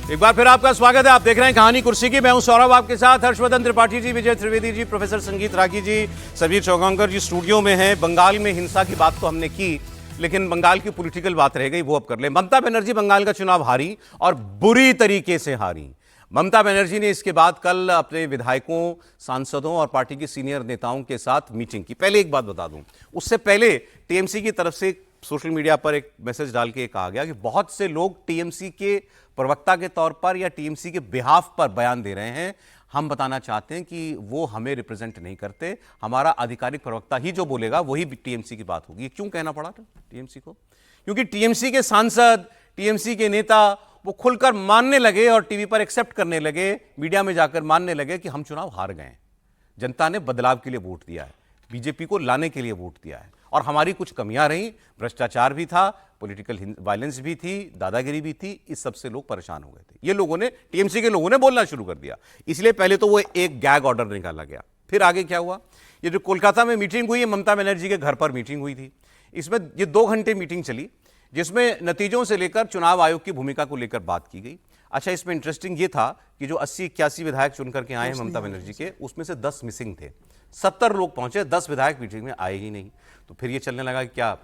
एक बार फिर आपका स्वागत है। आप देख रहे हैं कहानी कुर्सी की। मैं हूं सौरभ, आपके साथ हर्षवर्धन त्रिपाठी जी, विजय त्रिवेदी जी, प्रोफेसर संगीत रागी जी, समीर चौगांकर जी स्टूडियो में हैं। बंगाल में हिंसा की बात तो हमने की, लेकिन बंगाल की पॉलिटिकल बात रह गई, वो अब कर ले। ममता बनर्जी बंगाल का चुनाव हारी और बुरी तरीके से हारी। ममता बनर्जी ने इसके बाद कल अपने विधायकों, सांसदों और पार्टी के सीनियर नेताओं के साथ मीटिंग की। पहले एक बात बता दूं, उससे पहले टीएमसी की तरफ से सोशल मीडिया पर एक मैसेज डाल के कहा गया कि बहुत से लोग टीएमसी के प्रवक्ता के तौर पर या टीएमसी के बिहाफ पर बयान दे रहे हैं। हम बताना चाहते हैं कि वो हमें रिप्रेजेंट नहीं करते, हमारा आधिकारिक प्रवक्ता ही जो बोलेगा वही टीएमसी की बात होगी। क्यों कहना पड़ा था टीएमसी को? क्योंकि टीएमसी के सांसद, टीएमसी के नेता वो खुलकर मानने लगे और टीवी पर एक्सेप्ट करने लगे, मीडिया में जाकर मानने लगे कि हम चुनाव हार गए। जनता ने बदलाव के लिए वोट दिया है, बीजेपी को लाने के लिए वोट दिया है, और हमारी कुछ कमियां रहीं, भ्रष्टाचार भी था, पॉलिटिकल वायलेंस भी थी, दादागिरी भी थी। इस सब से लोग परेशान हो गए थे। ये लोगों ने, टीएमसी के लोगों ने बोलना शुरू कर दिया। इसलिए पहले तो वो एक गैग ऑर्डर निकाला गया। फिर आगे क्या हुआ? ये जो कोलकाता में मीटिंग हुई है, ममता बनर्जी के घर पर मीटिंग हुई थी। इसमें ये 2 घंटे मीटिंग चली, जिसमें नतीजों से लेकर चुनाव आयोग की भूमिका को लेकर बात की गई। अच्छा, इसमें इंटरेस्टिंग ये था कि जो 80-81 विधायक चुनकर के आए हैं ममता बनर्जी के, उसमें से 10 मिसिंग थे। 70 लोग पहुंचे, 10 विधायक मीटिंग में आए ही नहीं। तो फिर ये चलने लगा कि क्या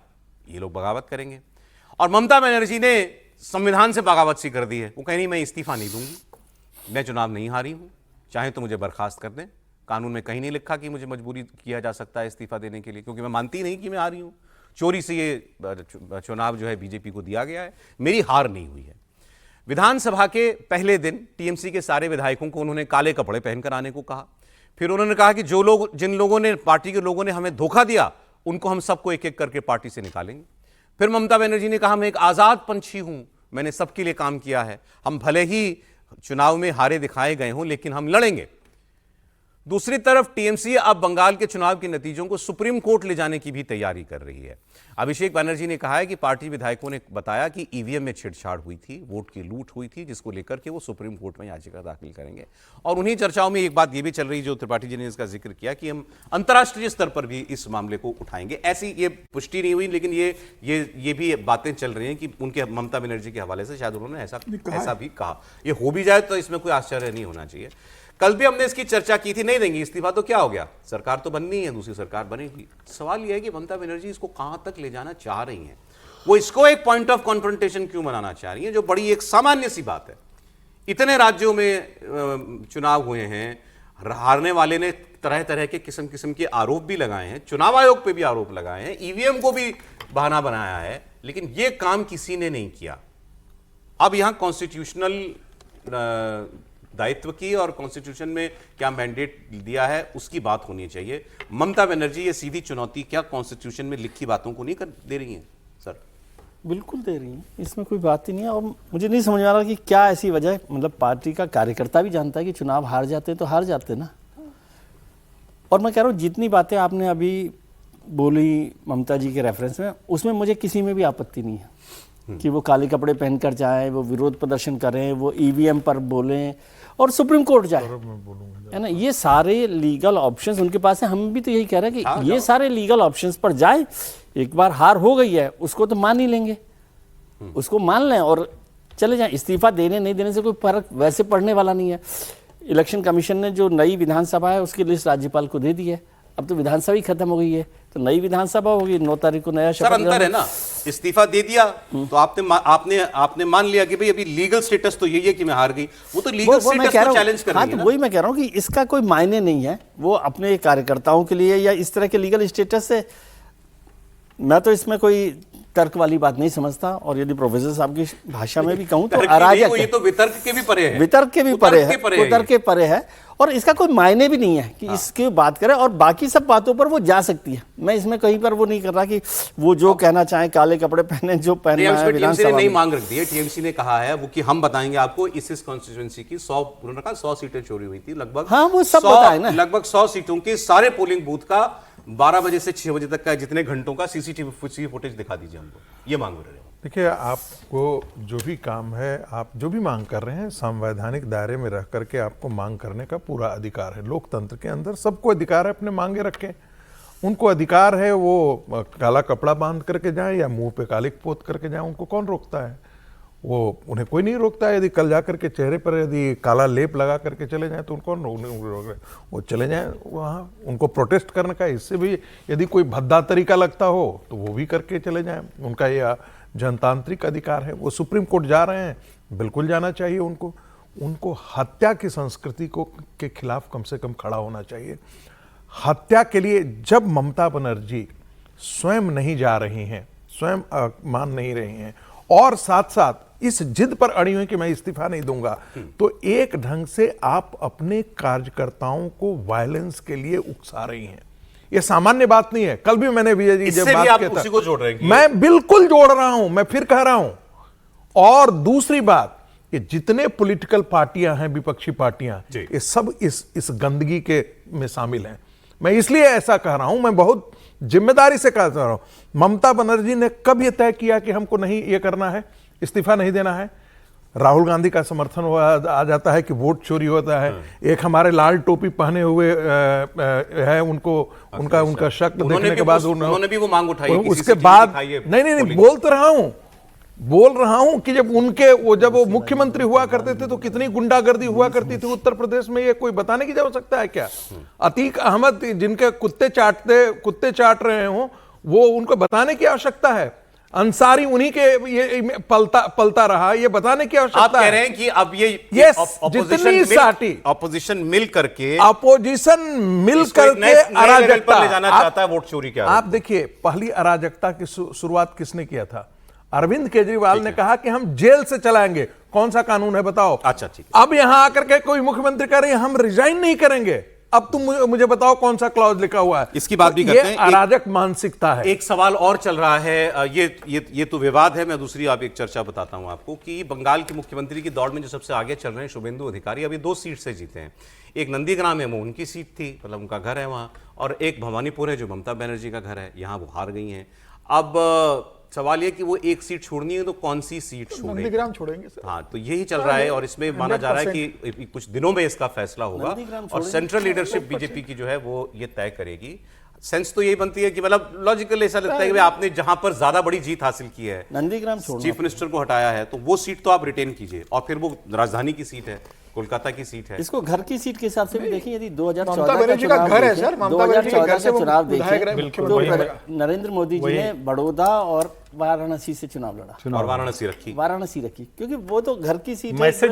ये लोग बगावत करेंगे, और ममता बनर्जी ने संविधान से बगावत सी कर दी है। वो कह रही मैं इस्तीफा नहीं दूंगी, मैं चुनाव नहीं हारी हूं, चाहे तो मुझे बर्खास्त कर दें। कानून में कहीं नहीं लिखा कि मुझे मजबूरी किया जा सकता है इस्तीफा देने के लिए, क्योंकि मैं मानती नहीं कि मैं हारी हूं। चोरी से ये चुनाव जो है बीजेपी को दिया गया है, मेरी हार नहीं हुई है। विधानसभा के पहले दिन टीएमसी के सारे विधायकों को उन्होंने काले कपड़े पहनकर आने को कहा। फिर उन्होंने कहा कि जिन लोगों ने, पार्टी के लोगों ने हमें धोखा दिया, उनको हम सबको एक एक करके पार्टी से निकालेंगे। फिर ममता बनर्जी ने कहा मैं एक आजाद पंछी हूं, मैंने सबके लिए काम किया है, हम भले ही चुनाव में हारे दिखाए गए हों, लेकिन हम लड़ेंगे। दूसरी तरफ टीएमसी अब बंगाल के चुनाव के नतीजों को सुप्रीम कोर्ट ले जाने की भी तैयारी कर रही है। अभिषेक बनर्जी ने कहा है कि पार्टी विधायकों ने बताया कि ईवीएम में छेड़छाड़ हुई थी, वोट की लूट हुई थी, जिसको लेकर के वो सुप्रीम कोर्ट में याचिका दाखिल करेंगे। और उन्हीं चर्चाओं में एक बात ये भी चल रही, जो त्रिपाठी जी ने इसका जिक्र किया, कि हम अंतर्राष्ट्रीय स्तर पर भी इस मामले को उठाएंगे। ऐसी ये पुष्टि नहीं हुई, लेकिन ये भी बातें चल रही हैं कि उनके, ममता बनर्जी के हवाले से शायद उन्होंने ऐसा भी कहा। ये हो भी जाए तो इसमें कोई आश्चर्य नहीं होना चाहिए। कल भी हमने इसकी चर्चा की थी, नहीं देंगे इस्तीफा तो क्या हो गया, सरकार तो बननी है, दूसरी सरकार बनेगी। सवाल यह है कि ममता बनर्जी इसको कहां तक ले जाना चाह रही हैं। वो इसको एक पॉइंट ऑफ कॉन्फ्रंटेशन क्यों बनाना चाह रही हैं, जो बड़ी एक सामान्य सी बात है। इतने राज्यों में चुनाव हुए हैं, हारने वाले ने तरह तरह के किस्म के आरोप भी लगाए हैं, चुनाव आयोग पे भी आरोप लगाए हैं, ईवीएम को भी बहाना बनाया है, लेकिन यह काम किसी ने नहीं किया। अब यहां कॉन्स्टिट्यूशनल दायित्व की और कॉन्स्टिट्यूशन में क्या मैंडेट दिया है उसकी बात होनी चाहिए। ममता बनर्जी ये सीधी चुनौती क्या कॉन्स्टिट्यूशन में लिखी बातों को नहीं दे रही हैं? सर बिल्कुल दे रही हैं, इसमें कोई बात ही नहीं है। और मुझे नहीं समझ आ रहा कि क्या ऐसी वजह है। मतलब पार्टी का कार्यकर्ता भी जानता है कि चुनाव हार जाते हैं तो हार जाते हैं ना। और मैं कह रहा हूँ जितनी बातें आपने अभी बोली ममता जी के रेफरेंस में, उसमें मुझे किसी में भी आपत्ति नहीं है कि वो काले कपड़े पहनकर जाएं, वो विरोध प्रदर्शन करें, वो ईवीएम पर बोलें और सुप्रीम कोर्ट जाए, है ना। ये सारे लीगल ऑप्शंस उनके पास है। हम भी तो यही कह रहे हैं कि ये सारे लीगल ऑप्शंस पर जाए। एक बार हार हो गई है, उसको तो मान ही लेंगे, उसको मान लें और चले जाएं। इस्तीफा देने नहीं देने से कोई फर्क वैसे पड़ने वाला नहीं है। इलेक्शन कमीशन ने जो नई विधानसभा है उसकी लिस्ट राज्यपाल को दे दी है। अब तो विधानसभा ही खत्म हो गई है, तो नई विधानसभा होगी, 9 तारीख को नया शपथ। अंतर है ना, इस्तीफा दे दिया तो आपने मान लिया कि भाई अभी लीगल स्टेटस तो यही है कि मैं हार गई। वो तो लीगल स्टेटस को चैलेंज कर रही है ना। वही मैं कह रहा हूँ कि इसका कोई मायने नहीं है, वो अपने कार्यकर्ताओं के लिए या इस तरह के लीगल स्टेटस से। मैं तो इसमें कोई तर्क वाली बात नहीं समझता। और यदि प्रोफेसर साहब की भाषा में भी कहूँ तो अराजक है। ये तो वितर्क के भी परे है, वितर्क के भी परे है, वितर्क के परे है। और इसका कोई मायने भी नहीं है कि इसकी बात करें। और बाकी सब बातों पर वो जा सकती है। मैं इसमें कहीं पर वो नहीं कर रहा कि वो जो कहना चाहे, काले कपड़े पहने, जो पहनना है। टीएमसी ने नई मांग रख दी है। टीएमसी ने कहा है वो कि हम बताएंगे आपको इस कॉन्स्टिट्यूएंसी की 100 सीटें चोरी हुई थी लगभग। हाँ, वो सब बताए ना। लगभग 100 सीटों के सारे पोलिंग बूथ का 12 बजे से 6 बजे तक का जितने घंटों का सीसीटीवी फुटेज दिखा दीजिए हमको, ये मांग रहे हैं। देखिए, आपको जो भी काम है, आप जो भी मांग कर रहे हैं, संवैधानिक दायरे में रह करके आपको मांग करने का पूरा अधिकार है। लोकतंत्र के अंदर सबको अधिकार है अपने मांगे रखें। उनको अधिकार है वो काला कपड़ा बांध करके जाएं या मुंह पे कालिक पोत करके जाएं, उनको कौन रोकता है? वो उन्हें कोई नहीं रोकता है। यदि कल जाकर के चेहरे पर यदि काला लेप लगा करके चले जाएं तो उनको वो चले जाएं वहाँ, उनको प्रोटेस्ट करने का, इससे भी यदि कोई भद्दा तरीका लगता हो तो वो भी करके चले जाएं। उनका ये जनतांत्रिक अधिकार है। वो सुप्रीम कोर्ट जा रहे हैं, बिल्कुल जाना चाहिए उनको। उनको हत्या की संस्कृति को के खिलाफ कम से कम खड़ा होना चाहिए। हत्या के लिए जब ममता बनर्जी स्वयं नहीं जा रही हैं, स्वयं मान नहीं रही हैं और साथ साथ इस जिद पर अड़ी हुई कि मैं इस्तीफा नहीं दूंगा, तो एक ढंग से आप अपने कार्यकर्ताओं को वायलेंस के लिए उकसा रही हैं। यह सामान्य बात नहीं है। कल भी मैंने विजय जी जब बात किया था, उसी को जोड़ रहे हैं। मैं बिल्कुल जोड़ रहा हूं, मैं फिर कह रहा हूं। और दूसरी बात कि जितने पॉलिटिकल पार्टियां हैं, विपक्षी पार्टियां, ये सब इस गंदगी के में शामिल हैं। मैं इसलिए ऐसा कह रहा हूं, मैं बहुत जिम्मेदारी से कह रहा हूं। ममता बनर्जी ने कब यह तय किया कि हमको नहीं ये करना है, इस्तीफा नहीं देना है? राहुल गांधी का समर्थन आ जाता है कि वोट चोरी होता है। एक हमारे लाल टोपी पहने हुए है, उनको उनका शक देखने के बाद उन्होंने भी वो मांग उठाई। उसके बाद नहीं बोल रहा हूं कि जब वो मुख्यमंत्री हुआ करते थे तो कितनी गुंडागर्दी हुआ करती थी उत्तर प्रदेश में, ये कोई बताने की आवश्यकता है क्या? अतीक अहमद जिनके कुत्ते चाट रहे हो, वो उनको बताने की आवश्यकता है? अंसारी उन्हीं के ये पलता रहा, ये बताने की आवश्यकता है? आप कह रहे हैं कि अब ये ऑपोजिशन मिल करके अराजकता ले जाना चाहता है, वोट चोरी क्या? आप देखिए, पहली अराजकता की शुरुआत किसने किया था? अरविंद केजरीवाल ने कहा कि हम जेल से चलाएंगे। कौन सा कानून है बताओ? अच्छा, ठीक। अब यहां आकर के कोई मुख्यमंत्री कह रहे हैं हम रिजाइन नहीं करेंगे। अब तुम मुझे बताओ कौन सा क्लॉज लिखा हुआ है? इसकी बात भी करते हैं। अराजक मानसिकता है। एक सवाल और चल रहा है, ये तो विवाद है। मैं दूसरी आप एक चर्चा बताता हूं आपको कि बंगाल के मुख्यमंत्री की दौड़ में जो सबसे आगे चल रहे हैं शुभेंदु अधिकारी, अभी 2 सीट से जीते हैं। एक नंदीग्राम है, वो उनकी सीट थी, मतलब उनका घर है वहां, और एक भवानीपुर है जो ममता बनर्जी का घर है, यहां वो हार गई हैं। अब सवाल ये कि वो एक सीट छोड़नी है तो कौन सी सीट छोड़ेंगे? नंदीग्राम छोड़ेंगे सर। हाँ, तो यही चल रहा है और इसमें माना जा रहा है कि कुछ दिनों में इसका फैसला होगा और सेंट्रल लीडरशिप बीजेपी की जो है वो ये तय करेगी। सेंस तो यही बनती है कि मतलब लॉजिकल ऐसा लगता है कि आपने जहां पर ज्यादा बड़ी जीत हासिल की है, नंदीग्राम चीफ मिनिस्टर को हटाया है, तो वो सीट तो आप रिटेन कीजिए। और फिर वो राजधानी की सीट है, कोलकाता की सीट है। इसको घर की सीट के हिसाब से भी देखिए, यदि 2014 का घर है सर, 2014 का चुनाव देखें तो नरेंद्र मोदी जी ने बड़ौदा और वाराणसी से चुनाव लड़ा और वाराणसी रखी, क्योंकि वो तो घर की सीट है। मैसेज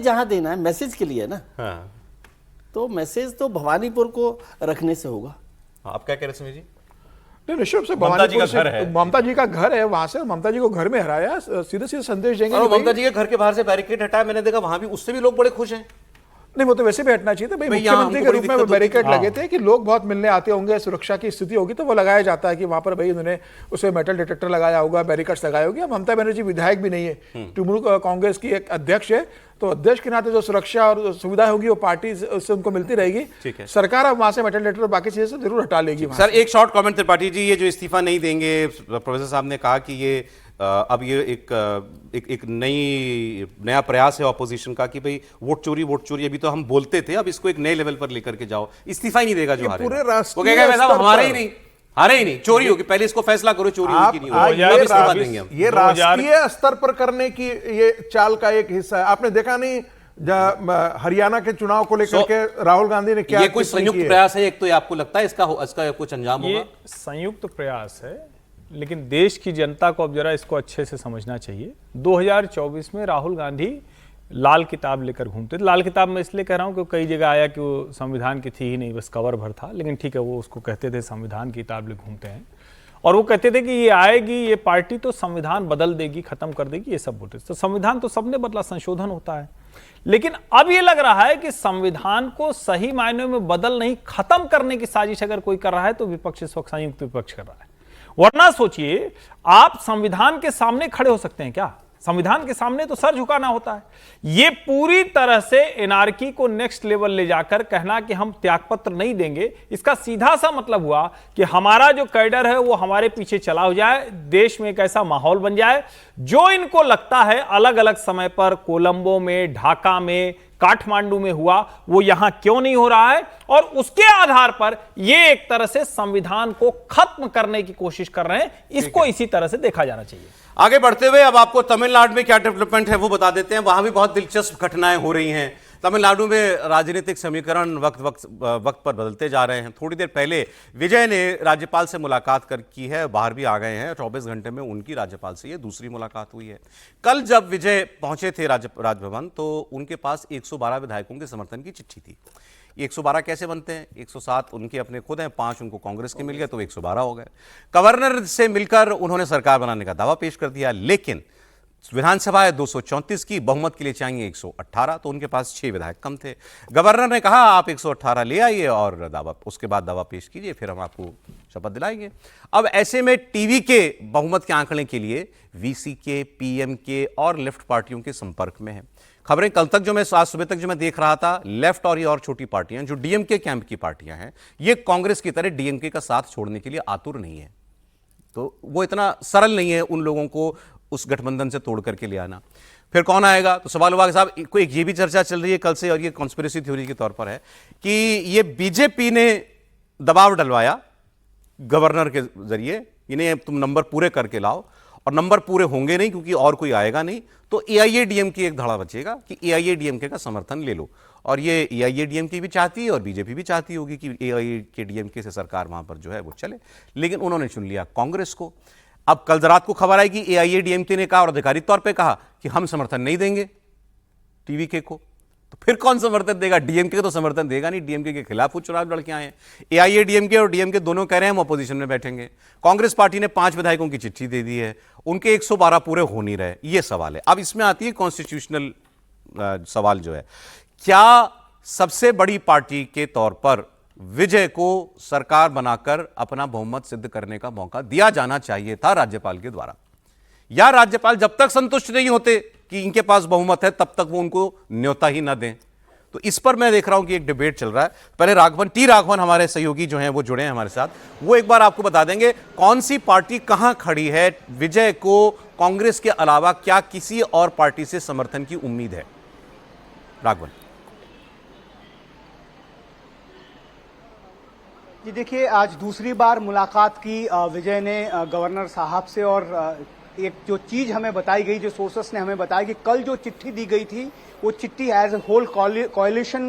जहां देना है, मैसेज के लिए ना। हाँ। तो मैसेज तो भवानीपुर को रखने से होगा। आप क्या कह रहे हैं जी? नहीं, निश्चित से ममता जी का घर है, वहां से ममता जी को घर में हराया, सीधे संदेश देंगे। ममता जी के घर के बाहर से बैरिकेड हटाया, मैंने देखा वहां भी, उससे भी लोग बड़े खुश हैं। नहीं, वो तो वैसे भी हटना चाहिए था भाई। मुख्यमंत्री के रूप में बैरिकेड लगे थे कि लोग बहुत मिलने आते होंगे, सुरक्षा की स्थिति होगी तो वो लगाया जाता है कि वहां पर भाई उन्होंने उसे मेटल डिटेक्टर लगाया होगा, बैरिकेड्स लगाए होंगे। ममता बनर्जी विधायक भी नहीं है, तृणमूल कांग्रेस की एक अध्यक्ष है, तो अध्यक्ष के नाते जो सुरक्षा और सुविधा होगी वो पार्टी से उनको मिलती रहेगी। सरकार अब वहां से मेटल डिटेक्टर और बाकी चीजें से जरूर हटा लेगी। सर, एक शॉर्ट कमेंट त्रिपाठी जी, ये जो इस्तीफा नहीं देंगे, प्रोफेसर साहब ने कहा कि ये अब ये एक नया प्रयास है ऑपोजिशन का कि भाई वोट चोरी अभी तो हम बोलते थे, अब इसको एक नए लेवल पर लेकर के जाओ। इस्तीफा ही नहीं देगा जो हारे, पूरे राष्ट्रीय वो कहेगा वैसा हमारे ही नहीं, हारे ही नहीं, चोरी होगी, पहले इसको फैसला करो चोरी होगी कि नहीं होगी, अब इस्तीफा देंगे हम। ये राष्ट्रीय स्तर पर करने की ये चाल का एक हिस्सा है। आपने देखा नहीं हरियाणा के चुनाव को लेकर के राहुल गांधी ने क्या, ये कोई संयुक्त प्रयास है? एक तो आपको लगता है इसका कुछ अंजाम होगा? संयुक्त प्रयास है, लेकिन देश की जनता को अब जरा इसको अच्छे से समझना चाहिए। 2024 में राहुल गांधी लाल किताब लेकर घूमते थे। लाल किताब मैं इसलिए कह रहा हूं कि कई जगह आया कि वो संविधान की थी ही नहीं, बस कवर भर था, लेकिन ठीक है, वो उसको कहते थे संविधान की किताब ले घूमते हैं। और वो कहते थे कि ये आएगी, ये पार्टी तो संविधान बदल देगी, खत्म कर देगी, ये सब बोलते थे। तो संविधान तो सबने बदला, संशोधन होता है। लेकिन अब ये लग रहा है कि संविधान को सही मायनों में बदल नहीं, खत्म करने की साजिश अगर कोई कर रहा है तो विपक्ष इस वक्त संयुक्त विपक्ष कर रहा है। वरना सोचिए, आप संविधान के सामने खड़े हो सकते हैं क्या? संविधान के सामने तो सर झुकाना होता है। ये पूरी तरह से एनार्की को नेक्स्ट लेवल ले जाकर कहना कि हम त्यागपत्र नहीं देंगे, इसका सीधा सा मतलब हुआ कि हमारा जो कैडर है वो हमारे पीछे चला हो जाए, देश में एक ऐसा माहौल बन जाए जो इनको लगता है अलग अलग समय पर कोलंबो में, ढाका में, काठमांडू में हुआ वो यहां क्यों नहीं हो रहा है, और उसके आधार पर ये एक तरह से संविधान को खत्म करने की कोशिश कर रहे हैं। इसको इसी तरह से देखा जाना चाहिए। आगे बढ़ते हुए अब आपको तमिलनाडु में क्या डेवलपमेंट है वो बता देते हैं। वहां भी बहुत दिलचस्प घटनाएं हो रही हैं। तमिलनाडु में राजनीतिक समीकरण वक्त पर बदलते जा रहे हैं। थोड़ी देर पहले विजय ने राज्यपाल से मुलाकात की है, बाहर भी आ गए हैं। 24 घंटे में उनकी राज्यपाल से ये दूसरी मुलाकात हुई है। कल जब विजय पहुंचे थे राजभवन तो उनके पास 112 विधायकों के समर्थन की चिट्ठी थी। 112 कैसे बनते हैं? 107 उनके अपने खुद हैं, 5 उनको कांग्रेस के मिल गए तो 112 हो गए। गवर्नर से मिलकर उन्होंने सरकार बनाने का दावा पेश कर दिया, लेकिन विधानसभा है 234 की, बहुमत के लिए चाहिए 118, तो उनके पास 6 विधायक कम थे। गवर्नर ने कहा आप 118 ले आइए और उसके बाद दावा पेश कीजिए, फिर हम आपको शपथ दिलाएंगे। अब ऐसे में टीवी के बहुमत के आंकड़े के लिए वीसी के, पीएम के और लेफ्ट पार्टियों के संपर्क में है। खबरें कल तक आज सुबह तक जो मैं देख रहा था, लेफ्ट और ये और छोटी पार्टियां जो डीएमके कैंप की पार्टियां हैं, ये कांग्रेस की तरह डीएमके का साथ छोड़ने के लिए आतुर नहीं है। तो वो इतना सरल नहीं है उन लोगों को उस गठबंधन से तोड़ करके ले आना। फिर कौन आएगा? तो सवाल हुआ साहब को एक ये भी चर्चा चल रही है कल से, और ये कॉन्स्पिरेसी थ्योरी के तौर पर है कि ये बीजेपी ने दबाव डलवाया गवर्नर के जरिए, इन्हें तुम नंबर पूरे करके लाओ, और नंबर पूरे होंगे नहीं क्योंकि और कोई आएगा नहीं, तो एआईएडीएमके एक धड़ा बचेगा कि एआईएडीएमके का समर्थन ले लो। और ये एआईएडीएमके भी चाहती है और बीजेपी भी चाहती होगी कि एआईएडीएमके से सरकार वहां पर जो है वो चले, लेकिन उन्होंने चुन लिया कांग्रेस को। अब कल रात को खबर आई कि एआईएडीएमके ने कहा और अधिकारिक तौर पे कहा कि हम समर्थन नहीं देंगे टीवीके को। तो फिर कौन समर्थन देगा? डीएमके तो समर्थन देगा नहीं, डीएमके के खिलाफ वो चुनाव लड़के आए हैं। एआईएडीएमके और डीएमके दोनों कह रहे हैं हम अपोजिशन में बैठेंगे। कांग्रेस पार्टी ने 5 विधायकों की चिट्ठी दे दी है, उनके 112 पूरे हो नहीं रहे, ये सवाल है। अब इसमें आती है कॉन्स्टिट्यूशनल सवाल जो है, क्या सबसे बड़ी पार्टी के तौर पर विजय को सरकार बनाकर अपना बहुमत सिद्ध करने का मौका दिया जाना चाहिए था राज्यपाल के द्वारा, या राज्यपाल जब तक संतुष्ट नहीं होते कि इनके पास बहुमत है तब तक वो उनको न्योता ही ना दें? तो इस पर मैं देख रहा हूं कि एक डिबेट चल रहा है। पहले राघवन हमारे सहयोगी जो हैं वो जुड़े हैं हमारे साथ, वो एक बार आपको बता देंगे कौन सी पार्टी कहां खड़ी है। विजय को कांग्रेस के अलावा क्या किसी और पार्टी से समर्थन की उम्मीद है? राघवन जी देखिए, आज दूसरी बार मुलाकात की विजय ने गवर्नर साहब से, और एक जो चीज हमें बताई गई, जो सोर्सेस ने हमें बताया कि कल जो चिट्ठी दी गई थी वो चिट्ठी एज ए होल कोalition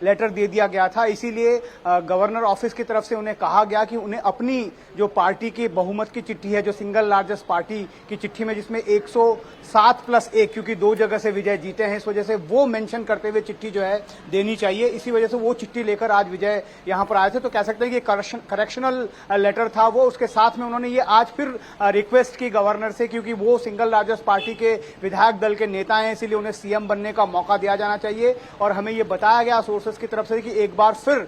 लेटर दे दिया गया था। इसीलिए गवर्नर ऑफिस की तरफ से उन्हें कहा गया कि उन्हें अपनी जो पार्टी की बहुमत की चिट्ठी है, जो सिंगल लार्जेस्ट पार्टी की चिट्ठी में जिसमें 107+1, क्योंकि 2 जगह से विजय जीते हैं, इस वजह से वो मेंशन करते हुए चिट्ठी जो है देनी चाहिए। इसी वजह से वो चिट्ठी लेकर आज विजय यहां पर आए थे। तो कह सकते हैं कि करेक्शनल लेटर था वो। उसके साथ में उन्होंने ये आज फिर रिक्वेस्ट की गवर्नर से, क्योंकि वो सिंगल लार्जेस्ट पार्टी के विधायक दल के नेता हैं, इसीलिए उन्हें सीएम बनने का मौका दिया जाना चाहिए। और हमें ये बताया गया सोर्सेस की तरफ से कि एक बार फिर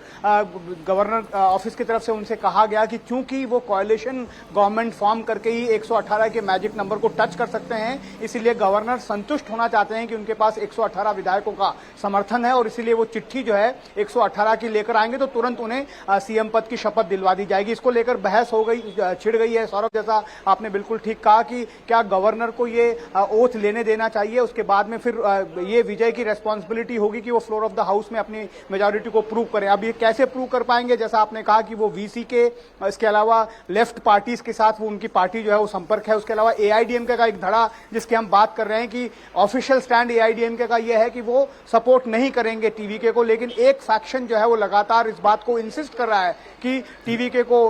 गवर्नर ऑफिस की तरफ से उनसे कहा गया कि चूंकि वो कोalition गवर्नमेंट फॉर्म करके ही 118 के मैजिक नंबर को टच कर सकते हैं, इसीलिए गवर्नर संतुष्ट होना चाहते हैं कि उनके पास 118 विधायकों का समर्थन है, और इसीलिए वो चिट्ठी जो है 118 की लेकर आएंगे तो तुरंत उन्हें सीएम पद की शपथ दिलवा दी जाएगी। इसको लेकर बहस हो गई, छिड़ गई है। सौरभ, जैसा आपने बिल्कुल ठीक कहा कि क्या गवर्नर को ये ओथ लेने देना चाहिए, उसके बाद में फिर ये विजय की रेस्पॉन्सिबिलिटी होगी कि वो फ्लोर ऑफ द हाउस में अपनी मेजॉरिटी को प्रूव करें। अब ये कैसे प्रूव कर पाएंगे? जैसा आपने कहा कि वो वीसी के, इसके अलावा लेफ्ट पार्टीज के साथ वो उनकी पार्टी जो है वो संपर्क है। उसके अलावा एआईडीएमके का एक धड़ा जिसकी हम बात कर रहे हैं कि ऑफिशियल स्टैंड एआईडीएमके का ये है कि वो सपोर्ट नहीं करेंगे टीवीके को, लेकिन एक फैक्शन जो है वो लगातार इस बात को इंसिस्ट कर रहा है कि टीवीके को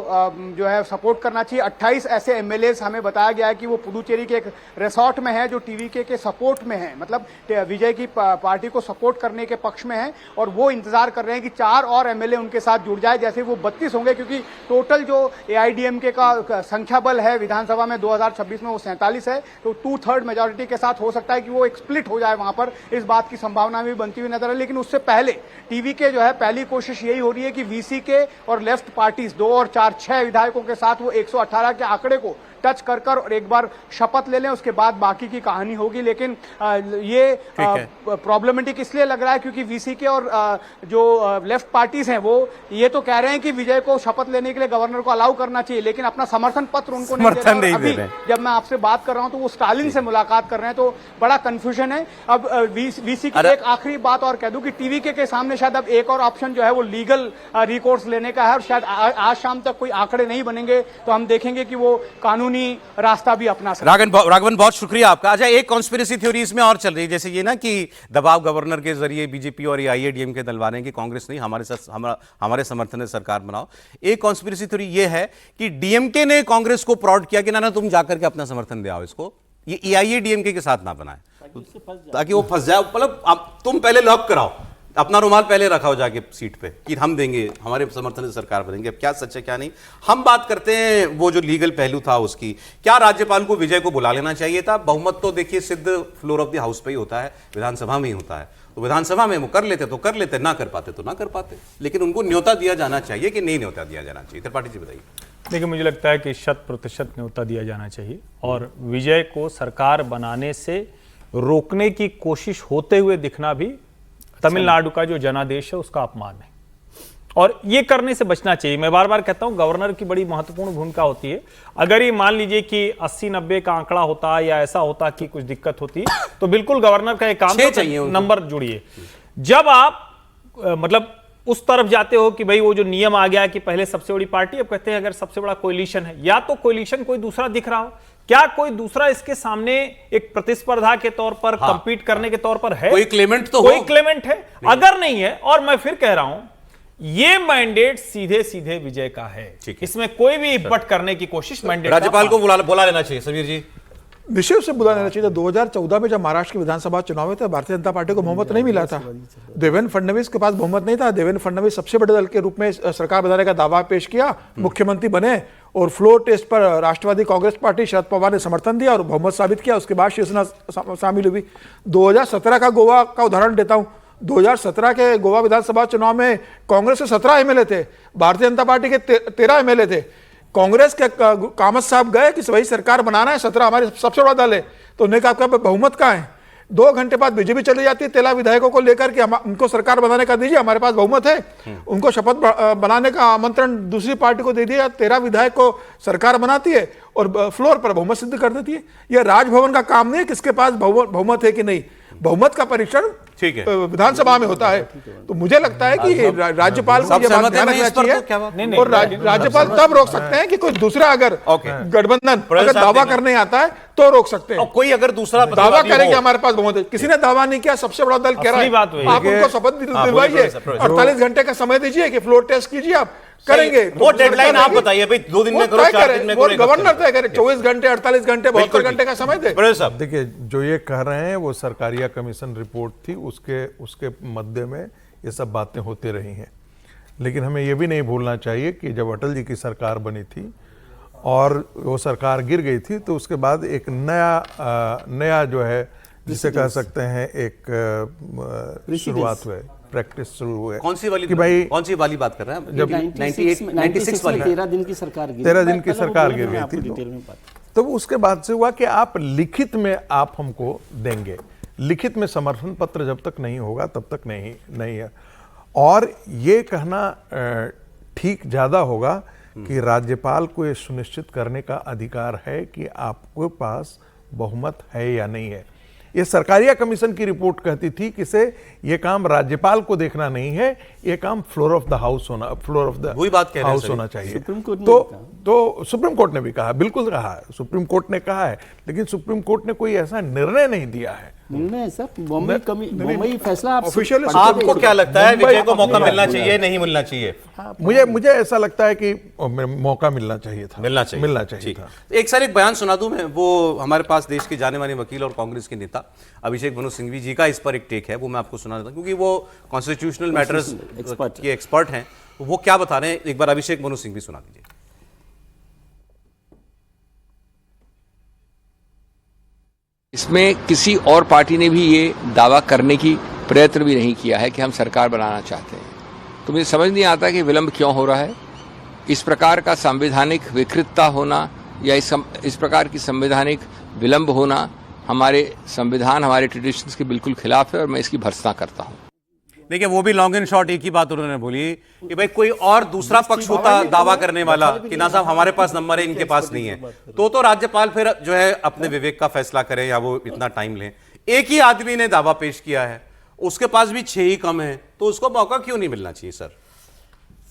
जो है सपोर्ट करना चाहिए। 28 ऐसे एमएलएस हमें बताया गया है कि वो पुडुचेरी के एक रिसोर्ट में है जो टीवीके के सपोर्ट में है, मतलब विजय की पार्टी को सपोर्ट करने के पक्ष में है, और वो इंतजार कर रहे हैं कि 4 और एमएलए उनके साथ जुड़ जाए, जैसे वो 32 होंगे, क्योंकि टोटल जो एआईडीएमके का संख्या बल है विधानसभा में 2026 में वो 47 है। तो 2/3 मेजोरिटी के साथ हो सकता है कि वो एक स्प्लिट हो जाए वहां पर, इस बात की संभावना भी बनती हुई नजर है। लेकिन उससे पहले टीवीके जो है पहली कोशिश यही हो रही है कि वीसी के और लेफ्ट पार्टीज 2 और 4 6 विधायकों के साथ वो 118 के आंकड़े को टच कर और एक बार शपथ ले लें, उसके बाद बाकी की कहानी होगी। लेकिन ये प्रॉब्लमेटिक इसलिए लग रहा है क्योंकि वीसीके और जो लेफ्ट पार्टीज हैं वो ये तो कह रहे हैं कि विजय को शपथ लेने के लिए गवर्नर को अलाउ करना चाहिए, लेकिन अपना समर्थन पत्र उनको नहीं दे रहे हैं। जब मैं आपसे बात कर रहा हूं तो वो स्टालिन से मुलाकात कर रहे हैं, तो बड़ा कंफ्यूजन है। अब वीसीके एक आखिरी बात और कह दूं कि टीवीके के सामने शायद अब एक और ऑप्शन जो है वो लीगल रिकोर्स लेने का है, और शायद आज शाम तक कोई आंकड़े नहीं बनेंगे तो हम देखेंगे कि वो कानूनी रास्ता भी अपना सकते हैं। राघवन, बहुत शुक्रिया आपका। अच्छा, एक कॉन्स्पिरेसी थ्योरी इसमें और चल रही है, जैसे ये ना कि दबाव गवर्नर के जरिए बीजेपी और AIADM के दलवा रहे हैं कि कांग्रेस नहीं, हमारे समर्थन से सरकार बनाओ। एक कॉन्स्पिरेसी थ्योरी ये है कि डीएमके ने कांग्रेस को प्रॉड किया कि ना तुम जाकर के अपना समर्थन दे आओ, इसको ये AIADMK के साथ ना बनाए ताकि वो फंस जाए। मतलब तुम पहले लॉक कराओ, अपना रुमाल पहले रखाओ जाके सीट पे कि हम देंगे, हमारे समर्थन से सरकार बनेंगे। अब क्या सच है क्या नहीं, हम बात करते हैं वो जो लीगल पहलू था उसकी। क्या राज्यपाल को विजय को बुला लेना चाहिए था? बहुमत तो देखिए सिद्ध फ्लोर ऑफ द हाउस पे ही होता है, विधानसभा में ही होता है। तो विधानसभा में वो कर लेते तो कर लेते, ना कर पाते तो ना कर पाते, लेकिन उनको न्योता दिया जाना चाहिए कि नहीं न्योता दिया जाना चाहिए? त्रिपाठी जी बताइए। देखिए, मुझे लगता है कि 100% न्योता दिया जाना चाहिए, और विजय को सरकार बनाने से रोकने की कोशिश होते हुए दिखना भी तमिलनाडु का जो जनादेश है उसका अपमान है, और ये करने से बचना चाहिए। मैं बार बार कहता हूं गवर्नर की बड़ी महत्वपूर्ण भूमिका होती है। अगर ये मान लीजिए कि 80-90 का आंकड़ा होता या ऐसा होता कि कुछ दिक्कत होती तो बिल्कुल गवर्नर का एक काम चाहिए, नंबर जुड़िए। जब आप मतलब उस तरफ जाते हो कि भाई वो जो नियम आ गया कि पहले सबसे बड़ी पार्टी, अब कहते हैं अगर सबसे बड़ा कोलिशन है, या तो कोलिशन कोई दूसरा दिख रहा हो, क्या कोई दूसरा इसके सामने एक प्रतिस्पर्धा के तौर पर कंपीट करने के तौर पर है? कोई क्लेमेंट तो कोई क्लेमेंट है? अगर नहीं है, और मैं फिर कह रहा हूं ये मैंडेट सीधे सीधे विजय का है, इसमें कोई भी इब्बट करने की कोशिश मैंडेट राज्यपाल को बुला लेना चाहिए। समीर जी, निश्चित रूप से बुला लेना चाहिए। 2014 में जब महाराष्ट्र के विधानसभा चुनाव हुए थे, भारतीय जनता पार्टी को बहुमत नहीं मिला था, देवेंद्र फडणवीस के पास बहुमत नहीं था। देवेंद्र फडणवीस सबसे बड़े दल के रूप में सरकार बनाने का दावा पेश किया, मुख्यमंत्री बने, और फ्लोर टेस्ट पर राष्ट्रवादी कांग्रेस पार्टी शरद पवार ने समर्थन दिया और बहुमत साबित किया। उसके बाद शिवसेना शामिल हुई। 2017 का गोवा का उदाहरण देता हूं। 2017 के गोवा विधानसभा चुनाव में कांग्रेस के 17 MLA थे, भारतीय जनता पार्टी के 13 MLA थे। कांग्रेस के कामत साहब गए कि वही सरकार बनाना है, 17 हमारे सबसे बड़ा दल है, तो उन्होंने कहा बहुमत कहाँ है? 2 घंटे बाद बीजेपी चली जाती है 13 विधायकों को लेकर के, उनको सरकार बनाने का दीजिए, हमारे पास बहुमत है। उनको शपथ बनाने का आमंत्रण दूसरी पार्टी को दे दिया, 13 विधायक को सरकार बनाती है और फ्लोर पर बहुमत सिद्ध कर देती है। यह राजभवन का काम नहीं है किसके पास बहुमत है कि नहीं। बहुमत का परीक्षण विधानसभा में होता है। तो मुझे लगता है कि राज्यपाल को यह बात ध्यान रखना चाहिए, और राज्यपाल तब रोक सकते हैं कि कोई दूसरा अगर गठबंधन अगर दावा करने आता है तो रोक सकते हैं। कोई अगर दूसरा दावा करेंगे हमारे पास बहुमत है, किसी ने दावा नहीं किया, सबसे बड़ा दल कह रहा है, आप उनको शपथ दिलवाइए, 48 घंटे का समय दीजिए कि फ्लोर टेस्ट कीजिए, आप करेंगे। वो डेडलाइन आप बताइए भाई, 2 दिन में करो, 4 दिन में करो, गवर्नर तय करे, 24 घंटे, 48 घंटे, 72 घंटे का समय दे। देखिए, जो ये कह रहे हैं वो सरकारिया कमीशन रिपोर्ट थी, उसके मध्य में ये सब बातें होती रही हैं। लेकिन हमें ये भी नहीं भूलना चाहिए कि जब अटल जी की सरकार बनी थी और वो सरकार गिर गई थी, तो उसके बाद एक नया जो है जिसे कह सकते हैं एक शुरुआत हुई, प्रैक्टिस शुरू हुए। कौन सी वाली कि भाई कौन सी वाली बात कर रहे हैं? जब 96 वाली 13 दिन की सरकार गिर गई थी, तो उसके बाद से हुआ कि आप लिखित में आप हमको देंगे, लिखित में समर्थन पत्र जब तक नहीं होगा तब तक नहीं है। और ये कहना ठीक ज्यादा होगा कि राज्यपाल को ये सुनिश्चित करने का अधिकार है कि आपके पास बहुमत है या नहीं है। ये सरकारिया कमीशन की रिपोर्ट कहती थी कि ये काम राज्यपाल को देखना नहीं है, ये काम फ्लोर ऑफ द हाउस होना, फ्लोर ऑफ द हाउस होना चाहिए। तो सुप्रीम कोर्ट ने भी कहा, बिल्कुल कहा है, सुप्रीम कोर्ट ने कहा है, लेकिन सुप्रीम कोर्ट ने कोई ऐसा निर्णय नहीं दिया है। निर्णय सर, बम्बई फैसला आपको क्या लगता है, विजय को मौका मिलना चाहिए नहीं मिलना चाहिए? मुझे ऐसा लगता है कि मौका मिलना चाहिए था, मिलना चाहिए था। एक सर एक बयान सुना दूं मैं, वो हमारे पास देश के जाने माने वकील और कांग्रेस के नेता अभिषेक मनु सिंघवी जी का इस पर एक टेक है, वो मैं आपको सुना देता हूं, क्योंकि वो कॉन्स्टिट्यूशनल मैटर्स के एक्सपर्ट हैं। वो क्या बता रहे हैं, एक बार अभिषेक मनु सिंघवी सुना दीजिए। इसमें किसी और पार्टी ने भी ये दावा करने की प्रयत्न भी नहीं किया है कि हम सरकार बनाना चाहते हैं। तो मुझे समझ नहीं आता कि विलंब क्यों हो रहा है। इस प्रकार का संवैधानिक विकृतता होना, या इस प्रकार की संवैधानिक विलंब होना हमारे संविधान, हमारे ट्रेडिशंस के बिल्कुल खिलाफ है और मैं इसकी भर्त्सना करता हूं। देखिए, वो भी लॉन्ग एंड शॉर्ट एक ही बात उन्होंने बोली कि भाई कोई और दूसरा पक्ष होता दावा करने वाला कि ना साहब हमारे पास नंबर है, इनके पास नहीं है, तो राज्यपाल फिर जो है अपने विवेक का फैसला करे या वो इतना टाइम ले। एक ही आदमी ने दावा पेश किया है, उसके पास भी 6 ही कम है, तो उसको मौका क्यों नहीं मिलना चाहिए सर?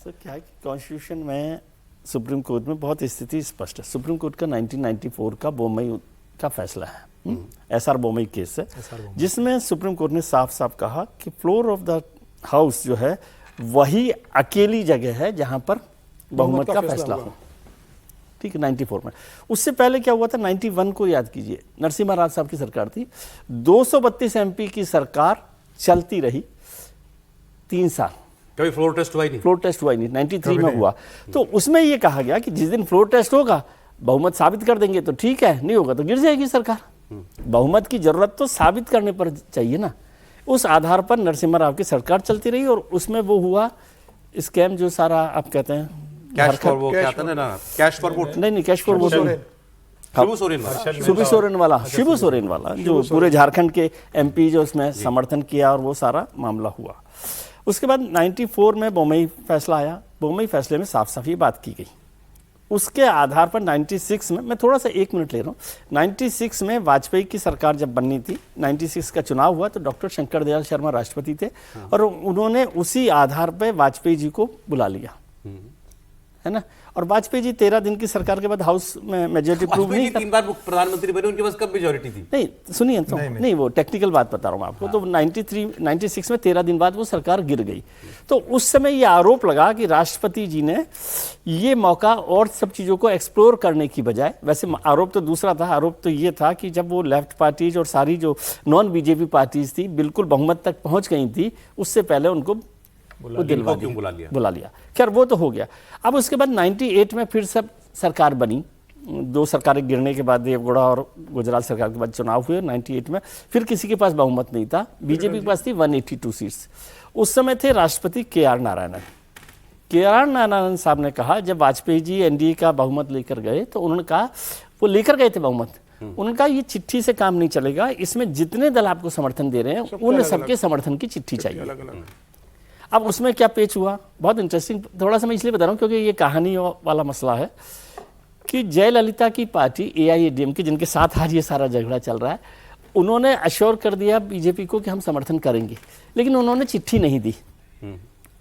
सर क्या है कि कॉन्स्टिट्यूशन में, सुप्रीम कोर्ट में बहुत स्थिति स्पष्ट है। सुप्रीम कोर्ट का 1994 का बोमई का फैसला है, एसआर बोमई केस है, जिसमें सुप्रीम कोर्ट ने साफ साफ कहा कि फ्लोर ऑफ द हाउस जो है वही अकेली जगह है जहां पर बहुमत का फैसला हो। ठीक है, 94 में। उससे पहले क्या हुआ था, 91 को याद कीजिए, नरसिम्हा राव साहब की सरकार थी, 232 एमपी की सरकार चलती रही 3 साल। कभी फ्लोर टेस्ट हुआ ही नहीं? फ्लोर टेस्ट हुआ ही नहीं, 93 में हुआ। तो उसमें यह कहा गया कि जिस दिन फ्लोर टेस्ट होगा बहुमत साबित कर देंगे तो ठीक है, नहीं होगा तो गिर जाएगी सरकार। बहुमत की जरूरत तो साबित करने पर चाहिए ना। उस आधार पर नरसिम्हा राव की सरकार चलती रही और उसमें वो हुआ स्कैम जो सारा आप कहते हैं कैश फॉर वो क्या था ना, कैश फॉर वोट नहीं cash for vote, Shibu Soren वाला, शिबू सोरेन वाला जो पूरे झारखंड के एमपी जो उसमें समर्थन किया और वो सारा मामला हुआ। उसके बाद 94 में बोमई फैसला आया। बोमई फैसले में साफ साफ ये बात की गई। उसके आधार पर 96 में, मैं थोड़ा सा 1 मिनट ले रहा हूँ, 96 में वाजपेयी की सरकार जब बननी थी, 96 का चुनाव हुआ तो डॉक्टर शंकर दयाल शर्मा राष्ट्रपति थे और उन्होंने उसी आधार पर वाजपेयी जी को बुला लिया, है ना। और वाजपेयी जी 13 दिन की सरकार के बाद हाउस में मेजोरिटी प्रूव नहीं कर, 3 बार प्रधानमंत्री बने, उनके पास कब मेजोरिटी थी? नहीं सुनिए तो, नहीं वो टेक्निकल बात बता रहा हूँ आपको। तो 96 में 13 दिन बाद वो सरकार गिर गई। तो उस समय ये आरोप लगा कि राष्ट्रपति जी ने ये मौका और सब चीज़ों को एक्सप्लोर करने की बजाय, वैसे आरोप तो दूसरा था, आरोप तो ये था कि जब वो लेफ्ट पार्टीज और सारी जो नॉन बीजेपी पार्टीज थी बिल्कुल बहुमत तक पहुँच गई थी, उससे पहले उनको बुला लिया। खैर वो तो हो गया। अब उसके बाद 98 में फिर सब सरकार बनी। 2 सरकारें गिरने के बाद, देवगौड़ा और गुजरात सरकार के बाद चुनाव हुए 98 में। फिर किसी के पास बहुमत नहीं था, बीजेपी के पास थी 182 सीट्स। उस समय थे राष्ट्रपति KR नारायणन। KR नारायणन साहब ने कहा, जब वाजपेयी जी एनडीए का बहुमत लेकर गए तो उन्होंने कहा, वो लेकर गए थे बहुमत, उन्होंने कहा ये चिट्ठी से काम नहीं चलेगा, इसमें जितने दल आपको समर्थन दे रहे हैं उन सबके समर्थन की चिट्ठी चाहिए। अब उसमें क्या पेच हुआ, बहुत इंटरेस्टिंग, थोड़ा सा मैं इसलिए बता रहा हूँ क्योंकि ये कहानी वाला मसला है कि जयललिता की पार्टी AIADMK, जिनके साथ आज ये सारा झगड़ा चल रहा है, उन्होंने अश्योर कर दिया बीजेपी को कि हम समर्थन करेंगे, लेकिन उन्होंने चिट्ठी नहीं दी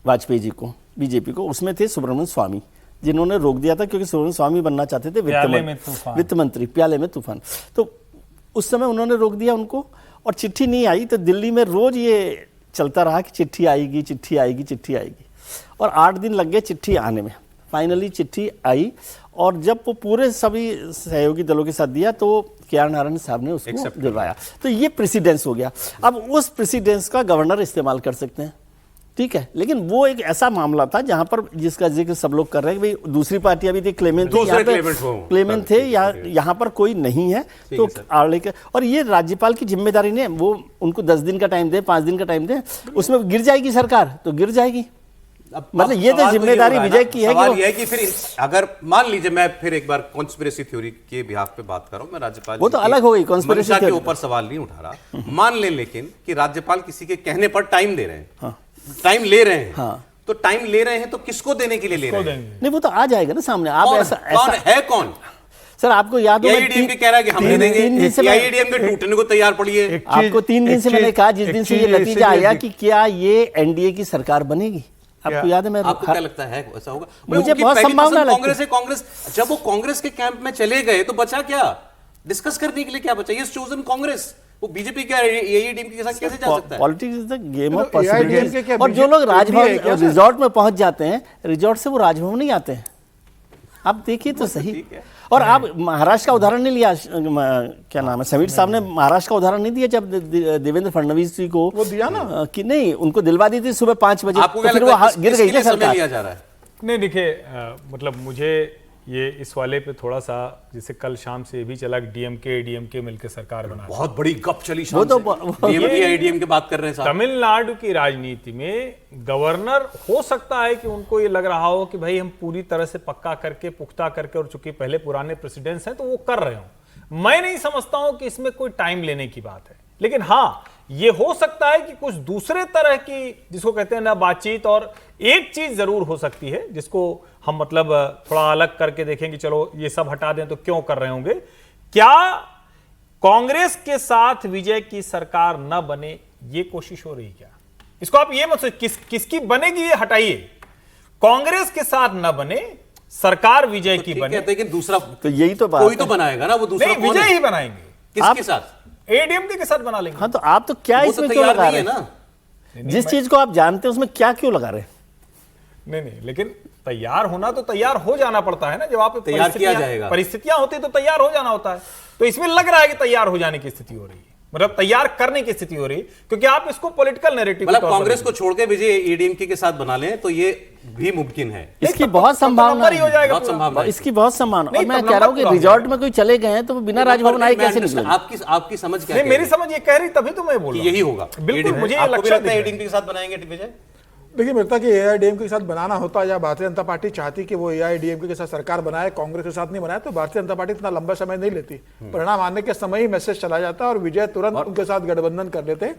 वाजपेयी जी को, बीजेपी को। उसमें थे सुब्रमण्यम स्वामी, जिन्होंने रोक दिया था क्योंकि सुब्रमण्यम स्वामी बनना चाहते थे वित्त मंत्री, प्याले में तूफान। तो उस समय उन्होंने रोक दिया उनको और चिट्ठी नहीं आई। तो दिल्ली में रोज ये चलता रहा कि चिट्ठी आएगी, चिट्ठी आएगी, चिट्ठी आएगी, और 8 दिन लग गए चिट्ठी आने में। फाइनली चिट्ठी आई और जब वो पूरे सभी सहयोगी दलों के साथ दिया तो KR नारायण साहब ने उसको दिलवाया। तो ये प्रेसिडेंस हो गया। अब उस प्रेसिडेंस का गवर्नर इस्तेमाल कर सकते हैं, ठीक है, लेकिन वो एक ऐसा मामला था जहां पर जिसका जिक्र सब लोग कर रहे हैं कि भाई दूसरी पार्टियां भी थी, क्लेमेंट थे, यहाँ पर कोई नहीं है। तो और ये राज्यपाल की जिम्मेदारी ने, वो उनको 10 दिन का टाइम दे, 5 दिन का टाइम दे, उसमें गिर जाएगी सरकार तो गिर जाएगी। मतलब ये तो जिम्मेदारी विजय की है। सवाल ये है कि फिर अगर मान लीजिए, मैं फिर एक बार कॉन्स्पिरेसी थ्योरी के बिहाफ पे बात कर रहा हूं, मैं राज्यपाल वो तो अलग हो गई, कॉन्स्पिरेसी के ऊपर सवाल नहीं उठा रहा। मान ले लेकिन कि राज्यपाल किसी के कहने पर टाइम दे रहे हैं, टाइम ले रहे हैं, तो टाइम ले रहे हैं तो किसको देने के लिए ले रहे हैं? नहीं, वो तो आ जाएगा ना सामने। आप कौन है कौन? सर आपको याद हो, AIADMK कह रहा है कि हम नहीं देंगे, AIADMK टूटने को तैयार पड़ी है। आपको 3 दिन से मैंने कहा, जिस दिन से ये नतीजा आया कि क्या ये NDA की सरकार बनेगी, आपको याद है? मैं आपको क्या लगता है ऐसा होगा? मुझे बहुत संभावना लगती है। कांग्रेस जब वो कांग्रेस के कैंप में चले गए तो बचा क्या? डिस्कस करने के लिए क्या बचा? ये चोजन कांग्रेस, वो बीजेपी क्या AIADMK के साथ कैसे जा सकता है? Politics is the game of possibilities. और जो लोग राजभवन रिजॉर्ट में पहुंच जाते हैं, रिजॉर्ट से वो राजभवन नहीं आते हैं। आप देखिए तो सही। और आप महाराष्ट्र का उदाहरण नहीं लिया, क्या नाम है, समीर साहब ने महाराष्ट्र का उदाहरण नहीं दिया जब देवेंद्र फडणवीस जी को वो दिया ना कि नहीं, उनको दिलवा दी थी सुबह 5 बजे, तो फिर वो गिर गई ना सरकार। लिया जा रहा है? नहीं देखिए, मतलब मुझे ये इस वाले पे थोड़ा सा, जैसे कल शाम से ये भी चला कि डीएमके मिलकर सरकार बना, बहुत बड़ी गप चली वो शाम तो से। डीएमके एडीएम की बात कर रहे हैं साहब। तमिलनाडु की राजनीति में गवर्नर हो सकता है कि उनको ये लग रहा हो कि भाई हम पूरी तरह से पक्का करके, पुख्ता करके, और चूंकि पहले पुराने प्रेसिडेंट्स हैं तो वो कर रहे हो। मैं नहीं समझता हूं कि इसमें कोई टाइम लेने की बात है, लेकिन हाँ ये हो सकता है कि कुछ दूसरे तरह की, जिसको कहते हैं ना, बातचीत, और एक चीज जरूर हो सकती है जिसको हम मतलब थोड़ा अलग करके देखें कि चलो ये सब हटा दें तो क्यों कर रहे होंगे। क्या कांग्रेस के साथ विजय की सरकार न बने, ये कोशिश हो रही क्या? इसको आप ये मत किसकी बनेगी ये हटाइए, कांग्रेस के साथ न बने, सरकार विजय की बने। लेकिन दूसरा तो यही तो बात कोई तो है। बनाएगा ना, वो दूसरा नहीं, कौन विजय है? ही बनाएंगे। किसके साथ? एडीएमके के साथ बना लेंगे। हाँ, तो आप तो क्या वो तो इसमें क्यों तैयार लगा नहीं रहे है हैं? ना। जिस चीज को आप जानते हैं उसमें क्या क्यों लगा रहे हैं? नहीं, लेकिन तैयार होना तो तैयार हो जाना पड़ता है ना, जब आप तैयार किया जाएगा। परिस्थितियां होती तो तैयार हो जाना होता है। तो इसमें लग रहा है कि तैयार हो जाने की स्थिति हो रही है, मतलब तैयार करने की स्थिति हो रही है, क्योंकि आप इसको पॉलिटिकल नैरेटिव, मतलब कांग्रेस को छोड़ के विजय एडीएमके के साथ बना लें तो ये भी मुमकिन है। इसकी बहुत संभावना ही हो जाएगा बहुत संभावना है। इसकी बहुत संभावना। और नहीं, मैं तब कह रहा हूँ नंबर कि पूरा रिजॉर्ट में कोई चले गए हैं तो वो बिना राजभवन आए कैसे निकले? आपकी समझ क्या नहीं, कह मेरी रही है? समझ ये कह रही, तभी तो मैं बोल रहा हूं। यही होगा बिल्कुल, मुझे ये आपको भी लक्षण लगता है दिख रहा है। एडीएमके के साथ बनाएंगे विजय? देखिए, मेरे लगता है कि एआईडीएमके के साथ बनाना होता, या भारतीय जनता पार्टी चाहती कि वो एआईडीएमके के साथ सरकार बनाए, कांग्रेस के साथ नहीं बनाए, तो भारतीय जनता पार्टी इतना लंबा समय नहीं लेती। परिणाम आने के समय ही मैसेज चला जाता और विजय तुरंत उनके साथ गठबंधन कर लेते।